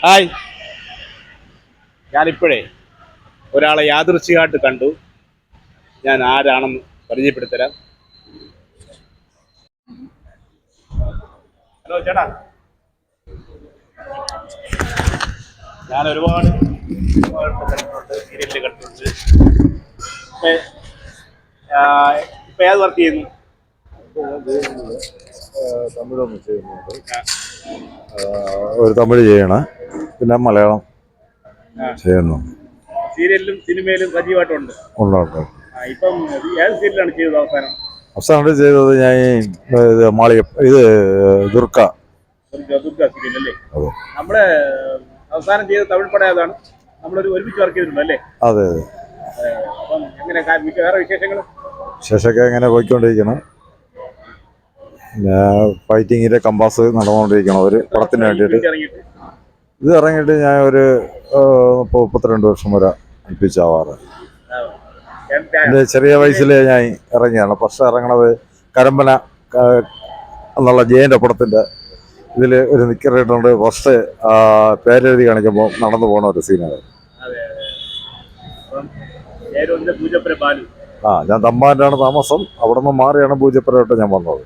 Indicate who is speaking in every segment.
Speaker 1: Hi, ഞാനിപ്പോഴേ ഒരാളെ യാദൃച്ഛികമായിട്ട് കണ്ടു. ഞാൻ ആരാണെന്ന് പരിചയപ്പെടുത്തരാം. ഹലോ ചേട്ടാ, ഞാൻ ഒരുപാട് കണ്ടിട്ടുണ്ട്, സീരിയലിൽ കണ്ടിട്ടുണ്ട്. ഇപ്പൊ ഇപ്പൊ ഏത് വർക്ക് ചെയ്യുന്നു?
Speaker 2: തമിഴൊന്നും ചെയ്യുന്നുണ്ട്. ഒരു തമിഴ് ചെയ്യണം, പിന്നെ മലയാളം ചെയ്യുന്നു.
Speaker 1: സീരിയലിലും സിനിമയിലും സജീവമായിട്ടുണ്ട്.
Speaker 2: ഉണ്ട്.
Speaker 1: ഇപ്പം ഏത് സീരിയലാണ് ചെയ്തത് അവസാനം?
Speaker 2: അവസാനമായിട്ട് ചെയ്തത് ഞാൻ ദുർഗ.
Speaker 1: ദുർഗ സീരിയൽ അല്ലേ?
Speaker 2: അതെ.
Speaker 1: നമ്മള് അവസാനം ചെയ്ത തമിഴ് പടം ഏതാണ്? നമ്മളൊരു ഒരുമിച്ച് വർക്ക് ചെയ്തിട്ടുണ്ട് അല്ലേ?
Speaker 2: അതെ.
Speaker 1: അപ്പം എങ്ങനെ വേറെ വിശേഷങ്ങൾ?
Speaker 2: വിശേഷമൊക്കെ എങ്ങനെ പോയിക്കൊണ്ടിരിക്കണം. പിന്നെ ഫൈറ്റിങ്ങിന്റെ കമ്പാസ് നടന്നുകൊണ്ടിരിക്കണം ഒരു പടത്തിന് വേണ്ടിയിട്ട്. ഇത് ഇറങ്ങിയിട്ട് ഞാൻ ഒരു 32 വർഷം വരെ അടുപ്പിച്ചാവാറ്. എൻ്റെ ചെറിയ വയസ്സിൽ ഞാൻ ഇറങ്ങിയാണ്. ഫസ്റ്റ് ഇറങ്ങണത് കരമ്പന എന്നുള്ള ജയൻ്റെ പടത്തിൻ്റെ ഇതിൽ ഒരു നിക്കറിട്ടുണ്ട്. ഫസ്റ്റ് പേരെഴുതി കാണിക്കുമ്പോൾ നടന്നു പോണ ഒരു സീനാണ്. ഞാൻ തമ്പാനാണ് താമസം. അവിടെ നിന്ന് മാറിയാണ് പൂജപ്പുരമായിട്ട് ഞാൻ വന്നത്.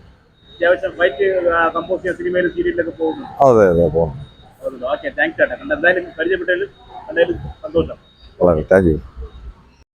Speaker 2: അതെ പോകുന്നു.
Speaker 1: ഓക്കെ, താങ്ക്സ് ചേട്ടാ. എന്തായാലും പരിചയപ്പെട്ടതിൽ സന്തോഷം.
Speaker 2: വളരെ താങ്ക് യു.